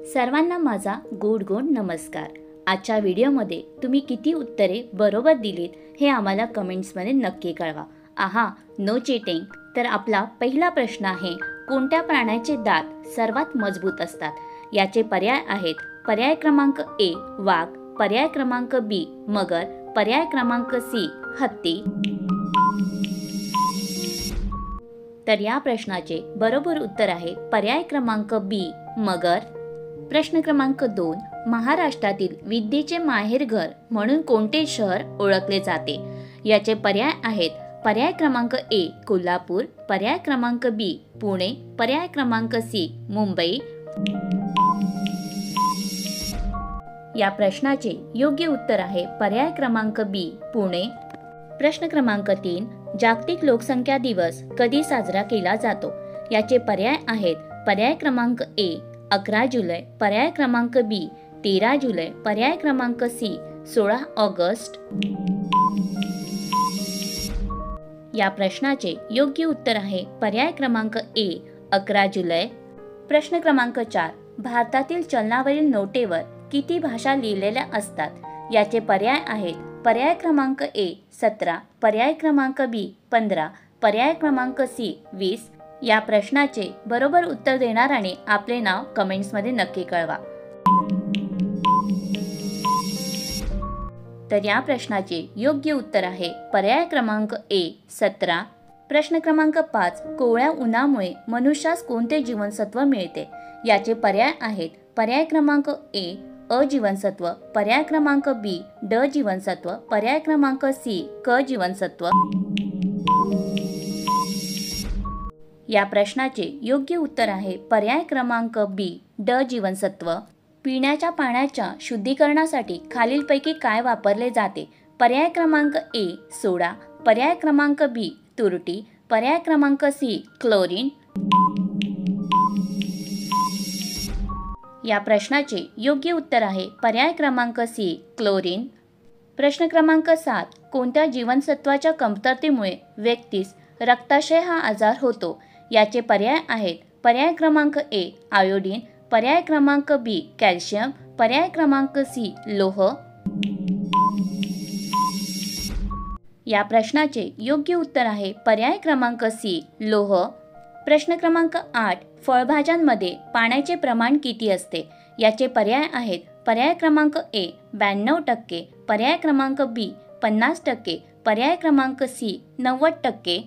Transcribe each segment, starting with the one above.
सर्वांना माझा गोड गोड नमस्कार। आजच्या व्हिडिओमध्ये तुम्ही किती उत्तरे बरोबर दिलीत हे आम्हाला कमेंट्समध्ये नक्की कळवा। No cheating. तर आपला पहिला प्रश्न आहे, कोणत्या प्राण्याचे दात सर्वात मजबूत असतात? याचे पर्याय आहेत, पर्याय क्रमांक ए वाघ, पर्याय क्रमांक बी मगर, पर्याय क्रमांक सी हत्ती। तर या प्रश्नाचे बरोबर उत्तर आहे पर्याय क्रमांक बी मगर। प्रश्न क्रमांक 2, महाराष्ट्रातील विद्येचे माहेरघर म्हणून कोणते शहर ओळखले जाते? याचे पर्याय आहेत, पर्याय क्रमांक ए कोल्हापूर, पर्याय क्रमांक बी पुणे, पर्याय क्रमांक सी मुंबई। या प्रश्नाचे योग्य उत्तर आहे पर्याय क्रमांक बी पुणे। प्रश्न क्रमांक 3, जागतिक लोकसंख्या दिवस कधी साजरा केला जातो? याचे पर्याय आहेत, पर्याय क्रमांक ए 11 जुलै, पर्याय क्रमांक बी 13 जुलै, पर्याय क्रमांक सी 16 ऑगस्ट। या प्रश्नाचे योग्य उत्तर आहे पर्याय क्रमांक ए 11 जुलै। प्रश्न क्रमांक 4, भारतातील चलनावरील नोटेवर किती भाषा लिहिलेल्या असतात? याचे पर्याय आहेत, पर्याय क्रमांक ए 17, पर्याय क्रमांक बी 15, पर्याय क्रमांक सी 20। या प्रश्नाचे बरोबर उत्तर देणाऱ्याने आपले नाव कमेंट्समध्ये नक्की कळवा। तर या प्रश्नाचे योग्य उत्तर आहे पर्याय क्रमांक ए 17। प्रश्न क्रमांक 5, कोवळ्या उन्हामुळे मनुष्यास कोणते जीवनसत्व मिळते? याचे पर्याय आहेत, पर्याय क्रमांक ए अ जीवनसत्व, पर्याय क्रमांक बी ड जीवनसत्व, पर्याय क्रमांक सी क जीवनसत्व। या प्रश्नाचे योग्य उत्तर आहे पर्याय क्रमांक बी ड जीवनसत्व। पिण्याच्या पाण्याच्या शुद्धीकरणासाठी खालीलपैकी काय वापरले जाते? पर्याय क्रमांक ए सोडा, पर्याय क्रमांक बी तुरटी, पर्याय क्रमांक सी क्लोरीन। या प्रश्नाचे योग्य उत्तर आहे पर्याय क्रमांक सी क्लोरीन। प्रश्न क्रमांक 7, कोणत्या जीवनसत्वाच्या कमतरतेमुळे व्यक्तीस रक्ताशय हा आजार होतो? याचे पर्याय आहेत, पर्याय क्रमांक ए आयोडीन, पर्याय क्रमांक बी कॅल्शियम, पर्याय क्रमांक सी लोह। या प्रश्नाचे योग्य उत्तर आहे पर्याय क्रमांक सी लोह। प्रश्न क्रमांक 8, फळभाज्यांमध्ये पाण्याचे प्रमाण किती असते? याचे पर्याय आहेत, पर्याय क्रमांक ए 92%, पर्याय क्रमांक बी 50%, पर्याय क्रमांक सी 90%।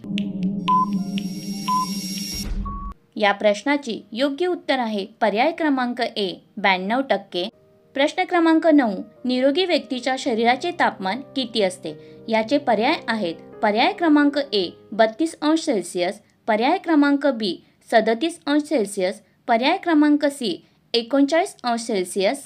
या प्रश्नाचे योग्य उत्तर आहे पर्याय क्रमांक ए 92%। प्रश्न क्रमांक 9, निरोगी व्यक्तीच्या शरीराचे तापमान किती असते? याचे पर्याय आहेत, पर्याय क्रमांक ए 32 अंश सेल्सिअस, पर्याय क्रमांक बी 37 अंश सेल्सिअस, पर्याय क्रमांक सी 39 अंश सेल्सिअस।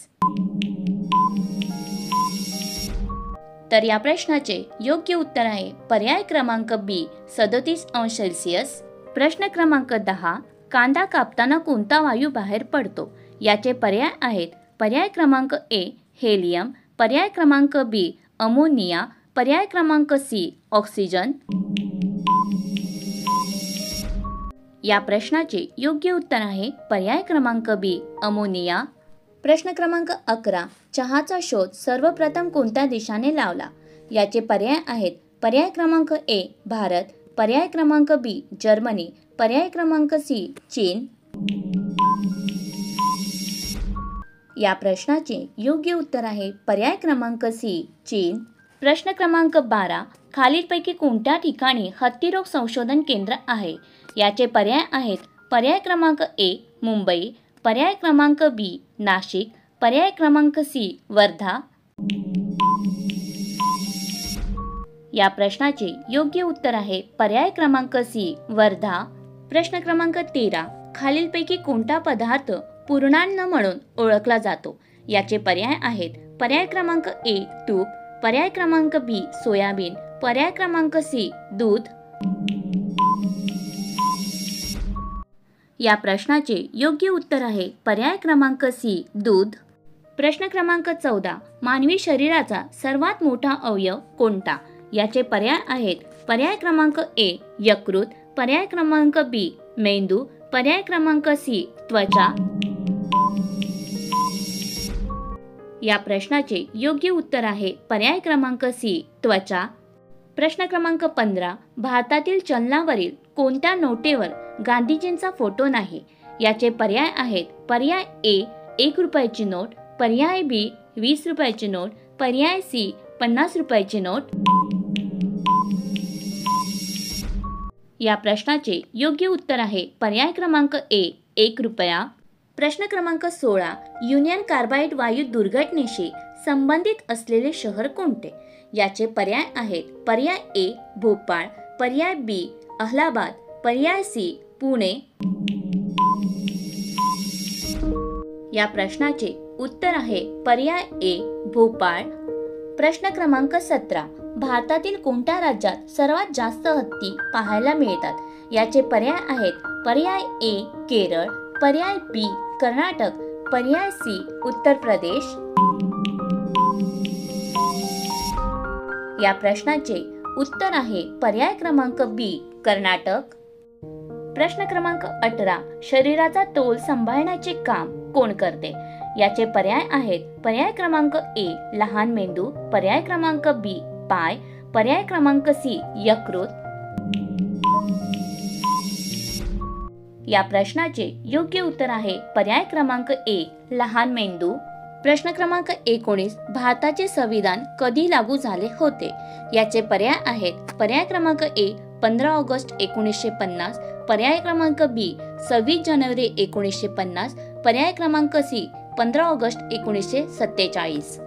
तर या प्रश्नाचे योग्य उत्तर आहे पर्याय क्रमांक बी 37 अंश सेल्सिअस। प्रश्न क्रमांक 10, कांदा कापताना कोणता वायू बाहेर पडतो? याचे पर्याय आहेत, पर्याय क्रमांक ए हेलियम, पर्याय क्रमांक बी अमोनिया, पर्याय क्रमांक सी ऑक्सिजन। या प्रश्नाचे योग्य उत्तर आहे पर्याय क्रमांक बी अमोनिया। प्रश्न क्रमांक 11, चहाचा शोध सर्वप्रथम कोणत्या देशाने लावला? याचे पर्याय आहेत, पर्याय क्रमांक ए भारत, पर्याय क्रमांक बी जर्मनी, पर्याय क्रमांक सी चीन। या प्रश्नाचे योग्य उत्तर आहे पर्याय क्रमांक सी चीन। प्रश्न क्रमांक 12, खालीलपैकी कोणत्या ठिकाणी हत्तीरोग संशोधन केंद्र आहे? याचे पर्याय आहेत, पर्याय क्रमांक ए मुंबई, पर्याय क्रमांक बी नाशिक, पर्याय क्रमांक सी वर्धा। या प्रश्नाचे योग्य उत्तर आहे पर्याय क्रमांक सी वर्धा। प्रश्न क्रमांक 13, खालीलपैकी कोणता पदार्थ पूर्णान्न म्हणून ओळखला जातो? याचे पर्याय आहेत, पर्याय क्रमांक ए तूप, पर्याय क्रमांक बी सोयाबीन, पर्याय क्रमांक सी दूध। या प्रश्नाचे योग्य उत्तर आहे पर्याय क्रमांक सी दूध। प्रश्न क्रमांक 14, मानवी शरीराचा सर्वात मोठा अवयव कोणता? याचे पर्याय आहेत, पर्याय क्रमांक ए यकृत, पर्याय क्रमांक बी मेंदू, पर्याय क्रमांक सी त्वचा। या प्रश्नाचे योग्य उत्तर आहे पर्याय क्रमांक सी त्वचा. प्रश्न क्रमांक 15. भारतातील चलनावरील कोणत्या नोटेवर गांधीजींचा फोटो नाही? याचे पर्याय आहेत पर्याय ए 1 रुपयाची नोट, पर्याय बी 20 रुपयाची नोट, पर्याय सी 50 रुपयाची नोट. या प्रश्नाचे योग्य उत्तर आहे पर्याय क्रमांक ए 1 रुपया. प्रश्न क्रमांक 16. युनियन कार्बाइड वायू दुर्घटनेशी संबंधित असलेले शहर कोणते? याचे पर्याय आहेत पर्याय ए भोपाळ, पर्याय बी अहलाबाद, पर्याय सी पुणे. या प्रश्नाचे उत्तर आहे पर्याय ए भोपाळ. प्रश्न क्रमांक 17. भारतातील कोणत्या राज्यात सर्वात जास्त हत्ती पाहायला मिळतात? याचे पर्याय आहेत पर्याय ए केरळ, पर्याय बी कर्नाटक, पर्याय सी उत्तर प्रदेश. या प्रश्नाचे उत्तर आहे पर्याय क्रमांक बी कर्नाटक. प्रश्न क्रमांक 18. शरीराचा तोल सांभाळण्याचे काम कोण करते? याचे पर्याय आहेत पर्याय क्रमांक ए लहान मेंदू, पर्याय क्रमांक बी पाय, पर्याय क्रमांक सी यकृत. या प्रश्नाचे योग्य उत्तर आहे पर्याय क्रमांक ए लहान मेंदू. प्रश्न क्रमांक 19. भारताचे संविधान कधी लागू झाले होते? याचे पर्याय आहेत पर्याय क्रमांक ए 15 ऑगस्ट 1950, पर्याय क्रमांक बी 26 जानेवारी 1950, पर्याय क्रमांक सी 15 ऑगस्ट 1947.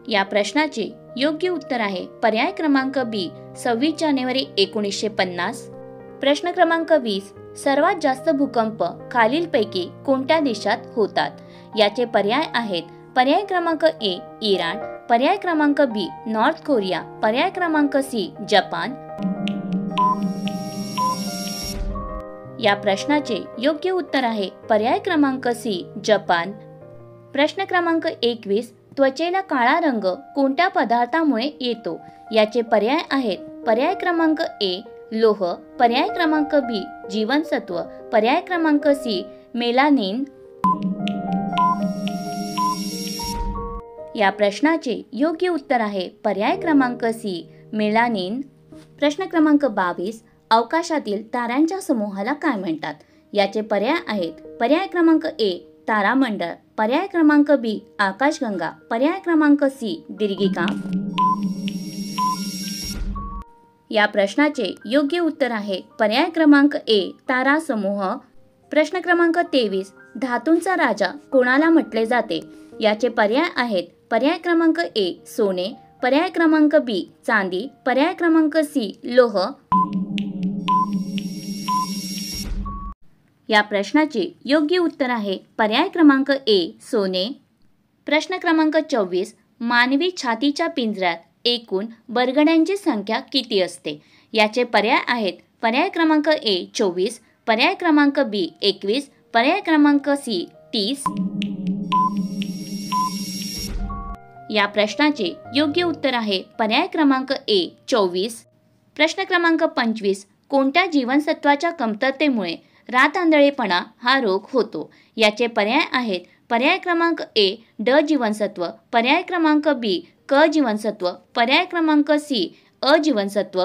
या प्रश्नाचे योग्य उत्तर आहे पर्याय क्रमांक बी 26 जानेवारी 1950. प्रश्न क्रमांक 20. सर्वात जास्त भूकंप खालीलपैकी कोणत्या देशात होतात? याचे पर्याय आहेत पर्याय क्रमांक ए इराण, पर्याय क्रमांक बी नॉर्थ कोरिया, पर्याय क्रमांक सी जपान. या प्रश्नाचे योग्य उत्तर आहे पर्याय क्रमांक सी जपान. प्रश्न क्रमांक 21. त्वचेला काळा रंग कोणत्या पदार्थामुळे येतो? याचे पर्याय आहेत पर्याय क्रमांक ए लोह, पर्याय क्रमांक बी जीवनसत्व, पर्याय क्रमांक सी मेलानिन. या प्रश्नाचे योग्य उत्तर आहे पर्याय क्रमांक सी मेलानिन. प्रश्न क्रमांक 22. अवकाशातील ताऱ्यांच्या समूहाला काय म्हणतात? याचे पर्याय आहेत पर्याय क्रमांक ए तारामंडळ, पर्याय क्रमांक बी आकाशगंगा, पर्याय क्रमांक सी दीर्घिका. या प्रश्नाचे योग्य उत्तर आहे पर्याय क्रमांक ए तारा समूह. प्रश्न क्रमांक 23. धातूंचा राजा कोणाला म्हटले जाते? याचे पर्याय आहेत पर्याय क्रमांक ए सोने, पर्याय क्रमांक बी चांदी, पर्याय क्रमांक सी लोह. या प्रश्नाचे योग्य उत्तर आहे पर्याय क्रमांक ए सोने. प्रश्न क्रमांक 24. मानवी छातीच्या पिंजऱ्यात एकूण बरगड्यांची संख्या किती असते? याचे पर्याय आहेत पर्याय क्रमांक ए 24, पर्याय क्रमांक बी 21, पर्याय क्रमांक सी 30. या प्रश्नाचे योग्य उत्तर आहे पर्याय क्रमांक ए 24. प्रश्न क्रमांक 25. कोणत्या जीवनसत्वाच्या कमतरतेमुळे रातआंधळेपणा हा रोग होतो? याचे पर्याय आहेत पर्याय क्रमांक ए ड जीवनसत्व, पर्याय क्रमांक बी क जीवनसत्व, पर्याय क्रमांक सी अ जीवनसत्व.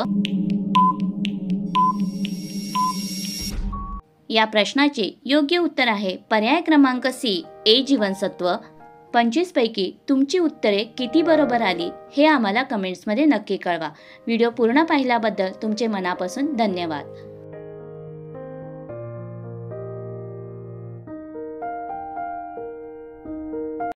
या प्रश्नाचे योग्य उत्तर आहे पर्याय क्रमांक सी ए जीवनसत्व. 25 पैकी तुमची उत्तरे किती बरोबर आली हे आम्हाला कमेंट्समध्ये नक्की कळवा. व्हिडिओ पूर्ण पाहिल्याबद्दल तुमचे मनापासून धन्यवाद.